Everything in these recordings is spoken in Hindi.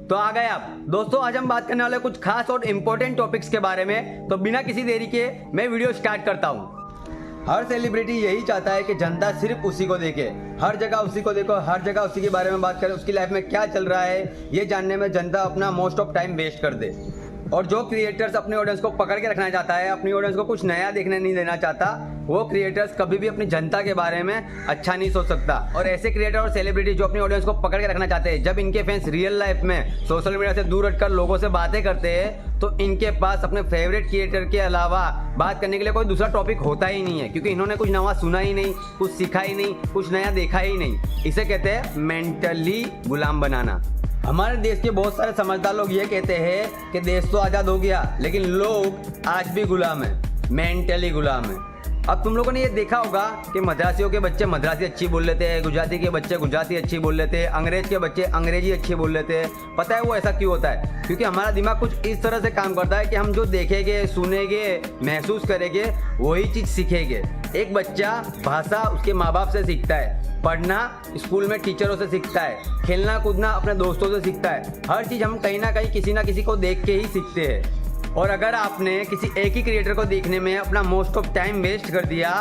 तो आ गए आप दोस्तों। आज हम बात करने वाले कुछ खास और इम्पोर्टेंट टॉपिक्स के बारे में। तो बिना किसी देरी के मैं वीडियो स्टार्ट करता हूँ। हर सेलिब्रिटी यही चाहता है कि जनता सिर्फ उसी को देखे, हर जगह उसी को देखो, हर जगह उसी के बारे में बात करे, उसकी लाइफ में क्या चल रहा है ये जानने में जनता अपना मोस्ट ऑफ टाइम वेस्ट कर दे। और जो क्रिएटर्स अपने ऑडियंस को पकड़ के रखना चाहता है, अपनी ऑडियंस को कुछ नया देखने नहीं देना चाहता, वो क्रिएटर्स कभी भी अपनी जनता के बारे में अच्छा नहीं सोच सकता। और ऐसे क्रिएटर और सेलिब्रिटी जो अपनी ऑडियंस को पकड़ के रखना चाहते हैं, जब इनके फैंस रियल लाइफ में सोशल मीडिया से दूर हटकर लोगों से बातें करते हैं तो इनके पास अपने फेवरेट क्रिएटर के अलावा बात करने के लिए कोई दूसरा टॉपिक होता ही नहीं है, क्योंकि इन्होंने कुछ नया सुना ही नहीं, कुछ सीखा ही नहीं, कुछ नया देखा ही नहीं। इसे कहते हैं मेंटली गुलाम बनाना। हमारे देश के बहुत सारे समझदार लोग ये कहते हैं कि देश तो आज़ाद हो गया, लेकिन लोग आज भी गुलाम है, मेंटली गुलाम है। अब तुम लोगों ने ये देखा होगा कि मद्रासियों के बच्चे मद्रासी अच्छी बोल लेते हैं, गुजराती के बच्चे गुजराती अच्छी बोल लेते हैं, अंग्रेज के बच्चे अंग्रेजी अच्छी बोल लेते हैं। पता है वो ऐसा क्यों होता है? क्योंकि हमारा दिमाग कुछ इस तरह से काम करता है कि हम जो देखेंगे, सुनेंगे, महसूस करेंगे, वही चीज़ सीखेंगे। एक बच्चा भाषा उसके माँ बाप से सीखता है, पढ़ना स्कूल में टीचरों से सीखता है, खेलना कूदना अपने दोस्तों से सीखता है। हर चीज़ हम कहीं ना कहीं किसी ना किसी को देख के ही सीखते हैं। और अगर आपने किसी एक ही क्रिएटर को देखने में अपना मोस्ट ऑफ टाइम वेस्ट कर दिया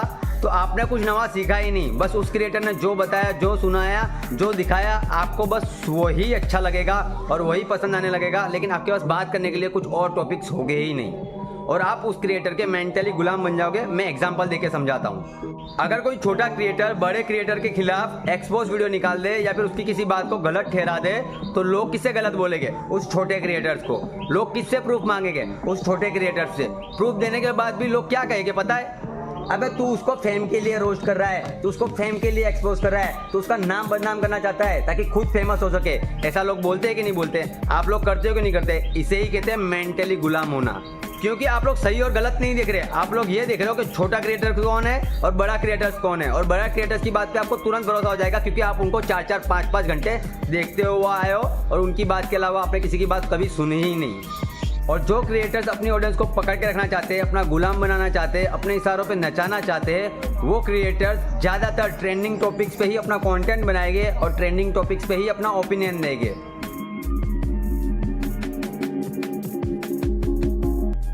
तो आपने कुछ नया सीखा ही नहीं। बस उस क्रिएटर ने जो बताया, जो सुनाया, जो दिखाया, आपको बस वही अच्छा लगेगा और वही पसंद आने लगेगा, लेकिन आपके पास बात करने के लिए कुछ और टॉपिक्स होंगे ही नहीं और आप उस क्रिएटर के मेंटली गुलाम बन जाओगे। मैं एग्जांपल देके समझाता हूँ। अगर कोई छोटा क्रिएटर बड़े क्रिएटर के खिलाफ एक्सपोज वीडियो निकाल दे या फिर उसकी किसी बात को गलत ठहरा दे तो लोग किससे गलत बोलेंगे? उस छोटे क्रिएटर्स को। लोग किससे प्रूफ मांगेंगे? उस छोटे क्रिएटर्स से। प्रूफ देने के बाद भी लोग क्या कहेंगे पता है? अबे तू उसको फेम के लिए रोस्ट कर रहा है, तू उसको फेम के लिए एक्सपोज कर रहा है, तू उसका नाम बदनाम करना चाहता है ताकि खुद फेमस हो सके। ऐसा लोग बोलते हैं कि नहीं बोलते? आप लोग करते हो कि नहीं करते? इसे ही कहते हैं मेंटली गुलाम होना। क्योंकि आप लोग सही और गलत नहीं देख रहे, आप लोग ये देख रहे हो कि छोटा क्रिएटर कौन है और बड़ा क्रिएटर्स कौन है। और बड़ा क्रिएटर्स की बात पे आपको तुरंत भरोसा हो जाएगा, क्योंकि आप उनको 4-4, 5-5 घंटे देखते हुए आए हो और उनकी बात के अलावा आपने किसी की बात कभी सुनी ही नहीं। और जो क्रिएटर्स अपनी ऑडियंस को पकड़ के रखना चाहते हैं, अपना गुलाम बनाना चाहते हैं, अपने इशारों पे नचाना चाहते हैं, वो क्रिएटर्स ज़्यादातर ट्रेंडिंग टॉपिक्स पे ही अपना कंटेंट बनाएंगे और ट्रेंडिंग टॉपिक्स पे ही अपना ओपिनियन देंगे।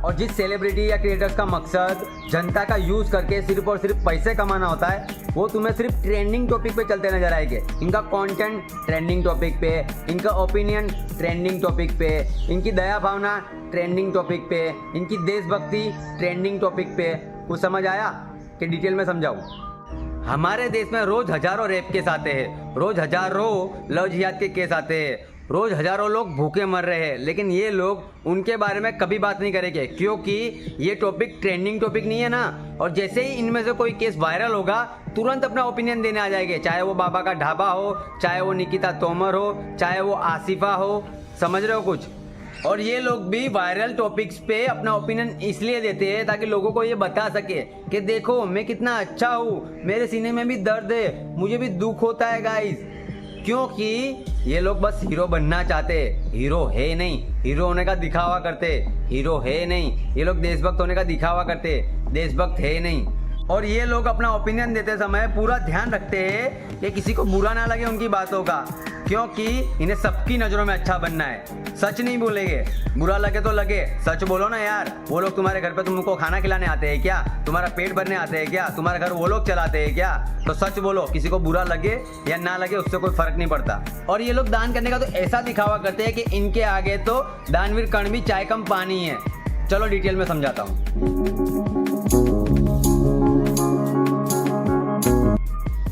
और जिस सेलिब्रिटी या क्रिएटर्स का मकसद जनता का यूज़ करके सिर्फ और सिर्फ पैसे कमाना होता है, वो तुम्हें सिर्फ ट्रेंडिंग टॉपिक पे चलते नजर आएंगे। इनका कंटेंट ट्रेंडिंग टॉपिक पे, इनका ओपिनियन ट्रेंडिंग टॉपिक पे, इनकी दया भावना ट्रेंडिंग टॉपिक पे, इनकी देशभक्ति ट्रेंडिंग टॉपिक पे। कुछ समझ आया कि डिटेल में समझाऊं? हमारे देश में रोज हजारों रेप केस आते हैं, रोज हजारों लव जिहाद के केस आते हैं, रोज हजारों लोग भूखे मर रहे हैं, लेकिन ये लोग उनके बारे में कभी बात नहीं करेंगे क्योंकि ये टॉपिक ट्रेंडिंग टॉपिक नहीं है ना। और जैसे ही इनमें से कोई केस वायरल होगा तुरंत अपना ओपिनियन देने आ जाएंगे, चाहे वो बाबा का ढाबा हो, चाहे वो निकिता तोमर हो, चाहे वो आसिफा हो। समझ रहे हो कुछ? और ये लोग भी वायरल टॉपिक्स पे अपना ओपिनियन इसलिए देते हैं ताकि लोगों को ये बता सके कि देखो मैं कितना अच्छा हूँ, मेरे सीने में भी दर्द है, मुझे भी दुख होता है गाइस। क्योंकि ये लोग बस हीरो बनना चाहते, हीरो है नहीं, हीरो होने का दिखावा करते, हीरो है नहीं। ये लोग देशभक्त होने का दिखावा करते, देशभक्त है नहीं। और ये लोग अपना ओपिनियन देते समय पूरा ध्यान रखते हैं कि किसी को बुरा ना लगे उनकी बातों का, क्योंकि इन्हें सबकी नज़रों में अच्छा बनना है। सच नहीं बोलेंगे, बुरा लगे तो लगे, सच बोलो ना यार। वो लोग तुम्हारे घर पे तुमको खाना खिलाने आते हैं क्या? तुम्हारा पेट भरने आते हैं क्या? तुम्हारा घर वो लोग चलाते हैं क्या? तो सच बोलो, किसी को बुरा लगे या ना लगे उससे कोई फर्क नहीं पड़ता। और ये लोग दान करने का तो ऐसा दिखावा करते हैं कि इनके आगे तो दानवीर कर्ण भी चाय कम पानी है। चलो डिटेल में समझाता हूँ।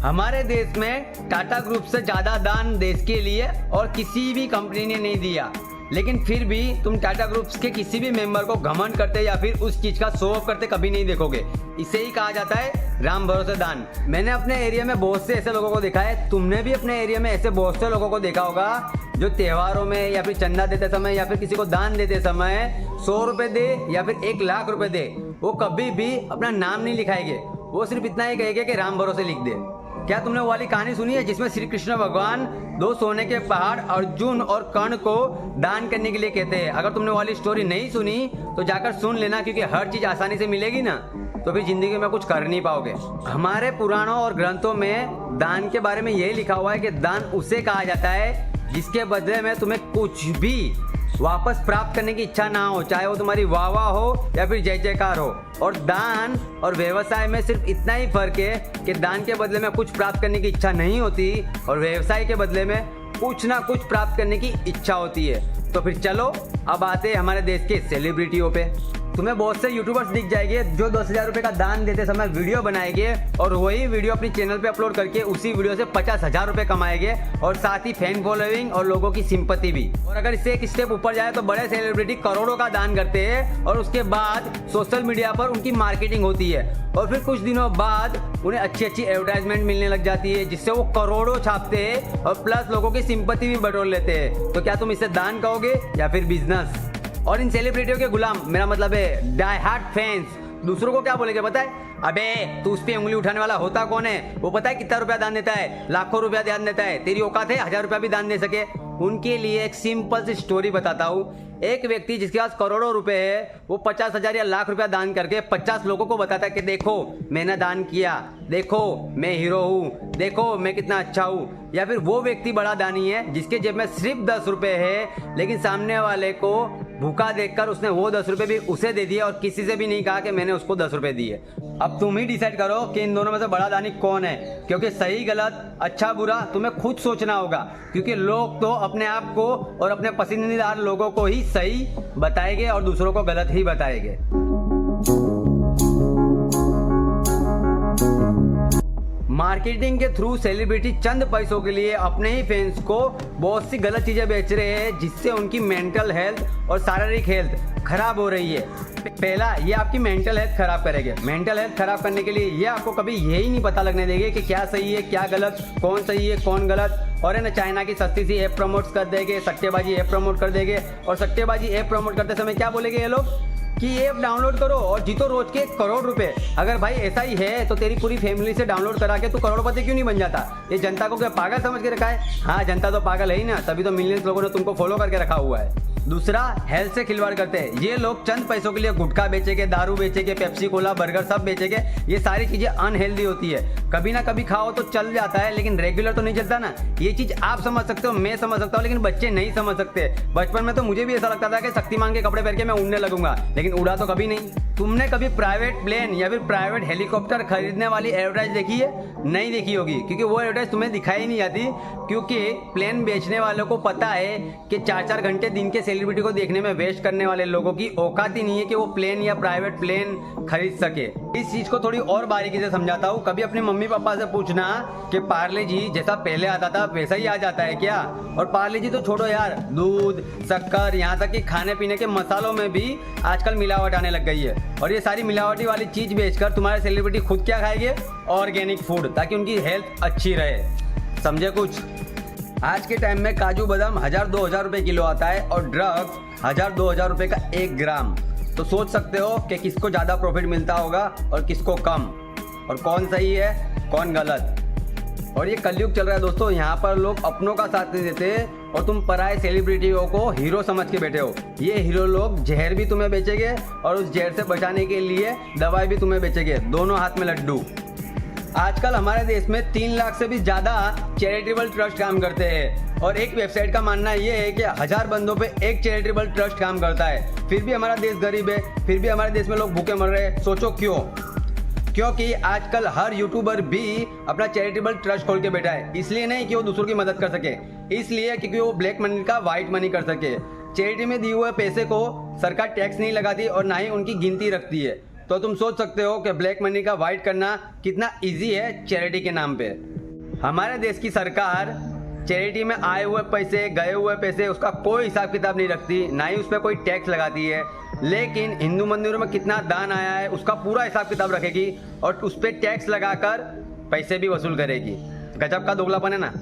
हमारे देश में टाटा ग्रुप से ज़्यादा दान देश के लिए और किसी भी कंपनी ने नहीं दिया, लेकिन फिर भी तुम टाटा ग्रुप्स के किसी भी मेंबर को घमंड करते या फिर उस चीज़ का शो ऑफ करते कभी नहीं देखोगे। इसे ही कहा जाता है राम भरोसे दान। मैंने अपने एरिया में बहुत से ऐसे लोगों को देखा है, तुमने भी अपने एरिया में ऐसे बहुत से लोगों को देखा होगा जो त्योहारों में या फिर चंदा देते समय या फिर किसी को दान देते समय 100 रुपये दे या फिर 1 लाख रुपये दे, वो कभी भी अपना नाम नहीं लिखाएंगे, वो सिर्फ इतना ही कहेंगे कि राम भरोसे लिख दे। क्या तुमने वो वाली कहानी सुनी है जिसमें श्री कृष्ण भगवान 2 सोने के पहाड़ अर्जुन और कर्ण को दान करने के लिए कहते हैं? अगर तुमने वाली स्टोरी नहीं सुनी तो जाकर सुन लेना, क्योंकि हर चीज आसानी से मिलेगी ना तो फिर जिंदगी में कुछ कर नहीं पाओगे। हमारे पुराणों और ग्रंथों में दान के बारे में यही लिखा हुआ है कि दान उसे कहा जाता है जिसके बदले में तुम्हें कुछ भी वापस प्राप्त करने की इच्छा ना हो, चाहे वो तुम्हारी वाह वाह हो या फिर जय जयकार हो। और दान और व्यवसाय में सिर्फ इतना ही फर्क है कि दान के बदले में कुछ प्राप्त करने की इच्छा नहीं होती और व्यवसाय के बदले में कुछ ना कुछ प्राप्त करने की इच्छा होती है। तो फिर चलो अब आते हैं हमारे देश के सेलिब्रिटियों पे। तुम्हें बहुत से यूट्यूबर्स दिख जाएंगे जो 10,000 रुपये का दान देते समय वीडियो बनाएंगे और वही वीडियो अपनी चैनल पे अपलोड करके उसी वीडियो से 50,000 रुपये कमाएंगे और साथ ही फैन फॉलोइंग और लोगों की सिंपैथी भी। और अगर इससे एक स्टेप ऊपर जाए तो बड़े सेलिब्रिटी करोड़ों का दान करते हैं और उसके बाद सोशल मीडिया पर उनकी मार्केटिंग होती है और फिर कुछ दिनों बाद उन्हें अच्छी अच्छी एडवर्टाइजमेंट मिलने लग जाती है जिससे वो करोड़ों छापते हैं और प्लस लोगों की सिंपैथी भी बटोर लेते हैं। तो क्या तुम इसे दान कहोगे या फिर बिजनेस? और इन सेलिब्रिटियों के गुलाम, मेरा मतलब है डाई हार्ड फैंस, दूसरों को क्या बोलेंगे पता है? अबे तू उस पे उंगली उठाने वाला होता कौन है? वो पता है कितना रुपया दान देता है? लाखों रुपया दान देता है। तेरी औकात है 1,000 रुपया भी दान दे सके? उनके लिए एक सिंपल सी स्टोरी बताता हूँ। एक व्यक्ति जिसके पास करोड़ों रुपए है वो 50,000 या लाख रुपया दान करके 50 लोगों को बताता है कि देखो मैंने दान किया, देखो मैं हीरो हूँ, देखो मैं कितना अच्छा हूँ। या फिर वो व्यक्ति बड़ा दानी है जिसके जेब में सिर्फ 10 रुपए है लेकिन सामने वाले को भूखा देखकर उसने वो 10 रुपए भी उसे दे दिए और किसी से भी नहीं कहा कि मैंने उसको 10 रुपए दिए। अब तुम ही डिसाइड करो कि इन दोनों में से बड़ा दानी कौन है, क्योंकि सही गलत अच्छा बुरा तुम्हें खुद सोचना होगा, क्योंकि लोग तो अपने आप को और अपने पसंदीदा लोगों को ही सही बताएंगे और दूसरों को गलत ही बताएंगे। मार्केटिंग के थ्रू सेलिब्रिटी चंद पैसों के लिए अपने ही फैंस को बहुत सी गलत चीजें बेच रहे हैं जिससे उनकी मेंटल हेल्थ और शारीरिक हेल्थ खराब हो रही है। पहला, ये आपकी मेंटल हेल्थ खराब करेंगे। मेंटल हेल्थ खराब करने के लिए ये आपको कभी यही नहीं पता लगने देंगे कि क्या सही है क्या गलत, कौन सही है कौन गलत। और है ना, चाइना की सस्ती सी ऐप प्रमोट कर देंगे, सट्टेबाजी ऐप प्रमोट कर देंगे और सट्टेबाजी ऐप प्रमोट करते समय क्या बोलेंगे ये लोग कि ये ऐप डाउनलोड करो और जीतो रोज के 1 करोड़ रुपए। अगर भाई ऐसा ही है तो तेरी पूरी फैमिली से डाउनलोड करा के तू करोड़पति क्यों नहीं बन जाता? ये जनता को क्या पागल समझ के रखा है? हाँ, जनता तो पागल है ही ना, तभी तो मिलियंस लोगों ने तुमको फॉलो करके रखा हुआ है। दूसरा, हेल्थ से खिलवाड़ करते हैं ये लोग। चंद पैसों के लिए गुटखा बेचेंगे, दारू बेचेंगे, पेप्सी कोला बर्गर सब बेचेंगे। ये सारी चीजें अनहेल्दी होती है। कभी ना कभी खाओ तो चल जाता है लेकिन रेगुलर तो नहीं चलता ना। ये चीज आप समझ सकते हो, मैं समझ सकता हूँ, लेकिन बच्चे नहीं समझ सकते। बचपन में तो मुझे भी ऐसा लगता था कि शक्तिमान के कपड़े पहन के मैं उड़ने लगूंगा, लेकिन उड़ा तो कभी नहीं। तुमने कभी प्राइवेट प्लेन या फिर प्राइवेट हेलीकॉप्टर खरीदने वाली एडवर्टाइज देखी है? नहीं देखी होगी, क्योंकि वो एडवर्टाइज तुम्हें दिखाई नहीं जाती, क्योंकि प्लेन बेचने वालों को पता है कि 4-4 घंटे दिन के सेलिब्रिटी को देखने में वेस्ट करने वाले लोगों की औकात ही नहीं है कि वो प्लेन या प्राइवेट प्लेन खरीद सके। इस चीज को थोड़ी और बारीकी से समझाता हूँ। कभी अपने मम्मी पापा से पूछना कि पार्ले जी जैसा पहले आता था वैसा ही आ जाता है क्या? और पार्ले जी तो छोड़ो यार, दूध, शक्कर, यहाँ तक कि खाने पीने के मसालों में भी आजकल मिलावट आने लग गई है। और ये सारी मिलावटी वाली चीज बेचकर तुम्हारे सेलिब्रिटी खुद क्या खाएंगे? ऑर्गेनिक फूड, ताकि उनकी हेल्थ अच्छी रहे। समझे कुछ? आज के टाइम में काजू बादाम 1,000-2,000 रुपए किलो आता है और ड्रग्स 1,000-2,000 रुपए का 1 ग्राम। तो सोच सकते हो कि किसको ज़्यादा प्रॉफिट मिलता होगा और किसको कम, और कौन सही है कौन गलत। और ये कलयुग चल रहा है दोस्तों, यहाँ पर लोग अपनों का साथ नहीं देते और तुम पराए सेलिब्रिटियों को हीरो समझ के बैठे हो। ये हीरो लोग जहर भी तुम्हें बेचेंगे और उस जहर से बचाने के लिए दवाई भी तुम्हें बेचेंगे, दोनों हाथ में लड्डू। आजकल हमारे देश में 3 लाख से भी ज़्यादा चैरिटेबल ट्रस्ट काम करते हैं और एक वेबसाइट का मानना ये है कि 1000 बंदों पे एक चैरिटेबल ट्रस्ट काम करता है। फिर भी हमारा देश गरीब है, फिर भी हमारे देश में लोग भूखे मर रहे हैं। सोचो क्यों? क्योंकि आजकल हर यूट्यूबर भी अपना चैरिटेबल ट्रस्ट खोल के बैठा है। इसलिए नहीं कि वो दूसरों की मदद कर सके, इसलिए क्योंकि वो ब्लैक मनी का व्हाइट मनी कर सके। चैरिटी में दिए हुए पैसे को सरकार टैक्स नहीं लगाती और ना ही उनकी गिनती रखती है। तो तुम सोच सकते हो कि ब्लैक मनी का व्हाइट करना कितना इजी है चैरिटी के नाम पे। हमारे देश की सरकार चैरिटी में आए हुए पैसे, गए हुए पैसे, उसका कोई हिसाब किताब नहीं रखती, ना ही उस पर कोई टैक्स लगाती है। लेकिन हिंदू मंदिरों में कितना दान आया है उसका पूरा हिसाब किताब रखेगी और उस पर टैक्स लगाकर पैसे भी वसूल करेगी। गजब का दोगलापन है ना।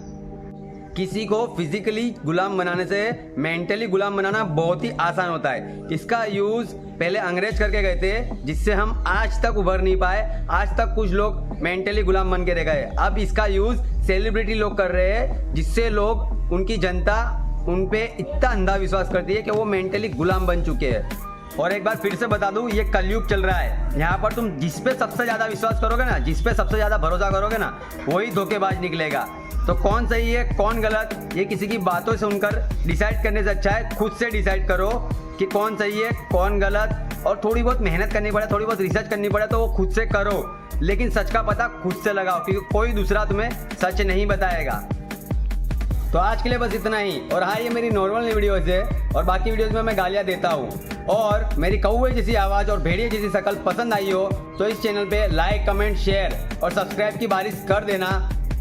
किसी को फिजिकली गुलाम बनाने से मेंटली गुलाम बनाना बहुत ही आसान होता है। इसका यूज पहले अंग्रेज करके गए थे, जिससे हम आज तक उभर नहीं पाए। आज तक कुछ लोग मेंटली गुलाम बन के रह गए। अब इसका यूज सेलिब्रिटी लोग कर रहे हैं, जिससे लोग, उनकी जनता उन पे इतना अंधा विश्वास करती है कि वो मेंटली गुलाम बन चुके हैं। और एक बार फिर से बता दूं, ये कलयुग चल रहा है। यहाँ पर तुम जिस पे सबसे ज्यादा विश्वास करोगे ना, जिस पे सबसे ज्यादा भरोसा करोगे ना, वही धोखेबाज निकलेगा। तो कौन सही है कौन गलत ये किसी की बातों से सुनकर डिसाइड करने से अच्छा है खुद से डिसाइड करो कि कौन सही है कौन गलत। और थोड़ी बहुत मेहनत करनी पड़े, थोड़ी बहुत रिसर्च करनी पड़े तो वो खुद से करो, लेकिन सच का पता खुद से लगाओ क्योंकि कोई दूसरा तुम्हें सच नहीं बताएगा। तो आज के लिए बस इतना ही। और हाँ, ये मेरी नॉर्मल वीडियोस है और बाकी वीडियोस में मैं गालियाँ देता हूँ। और मेरी कौवे जैसी आवाज़ और भेड़िए जैसी शक्ल पसंद आई हो तो इस चैनल पे लाइक कमेंट शेयर और सब्सक्राइब की बारिश कर देना।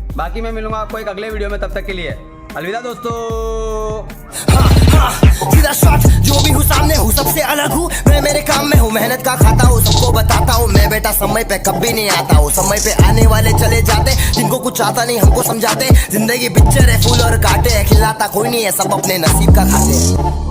बाकी मैं मिलूंगा आपको एक अगले वीडियो में, तब तक के लिए अलविदा दोस्तों। सीधा शॉट, जो भी हूँ सामने हूँ सबसे अलग हूँ, मैं मेरे काम में हूँ, मेहनत का खाता हूँ, सबको बताता हूँ मैं बेटा समय पे कभी नहीं आता हूँ। समय पे आने वाले चले जाते, जिनको कुछ आता नहीं हमको समझाते, जिंदगी पिक्चर है फूल और कांटे, खिलाता कोई नहीं है सब अपने नसीब का खाते।